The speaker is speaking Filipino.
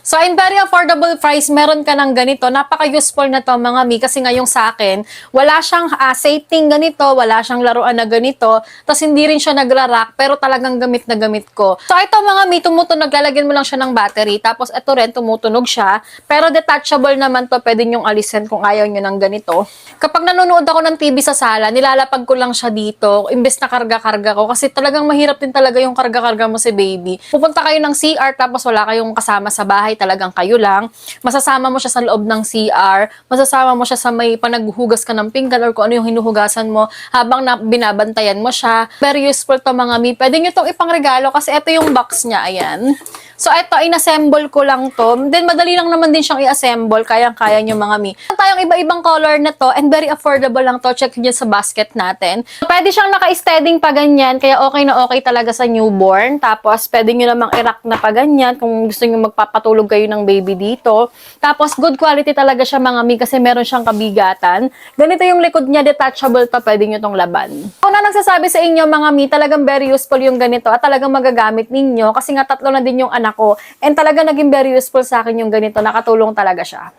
So, in very affordable price, meron ka ng ganito. Napaka-useful na to mga mi kasi ngayong sa akin, wala siyang safety ganito, wala siyang laruan na ganito, tapos hindi rin siya nagra-rock, pero talagang gamit na gamit ko. So, ito mga mi, tumutunog, lalagyan mo lang siya ng battery, tapos ito rin, tumutunog siya, pero detachable naman to, pwede nyong alisin kung ayaw nyo ng ganito. Kapag nanonood ako ng TV sa sala, nilalapag ko lang siya dito, imbes na karga-karga ko, kasi talagang mahirap din talaga yung karga-karga mo si baby. Pupunta kayo ng CR, tapos wala kayong kasama sa bahay, talagang kayo lang. Masasama mo siya sa loob ng CR, masasama mo siya sa may panaghuhugas ka ng pinggan or kung ano yung hinuhugasan mo habang binabantayan mo siya. Very useful to mga mi. Pwede nyo itong ipangregalo kasi ito yung box niya, ayan. So, ito, inassemble ko lang to. Then, madali lang naman din siyang i-assemble. Kayang-kaya nyo mga mi. Meron tayong iba-ibang color na to and very affordable lang to. Check nyo sa basket natin. Pwede siyang naka-steading pa ganyan, kaya okay na okay talaga sa newborn. Tapos, pwede nyo namang i-rack na pa ganyan kung gusto nyo magpapatulog kayo ng baby dito. Tapos, good quality talaga siya mga mi kasi meron siyang kabigatan. Ganito yung likod niya, detachable to, pwede nyo tong laban. Ako na nagsasabi sa inyo mga mi, talagang very useful yung ganito at talagang magagamit ninyo kasi nga tatlo na din yung anak ko. And talaga naging very useful sa akin yung ganito, nakatulong talaga siya.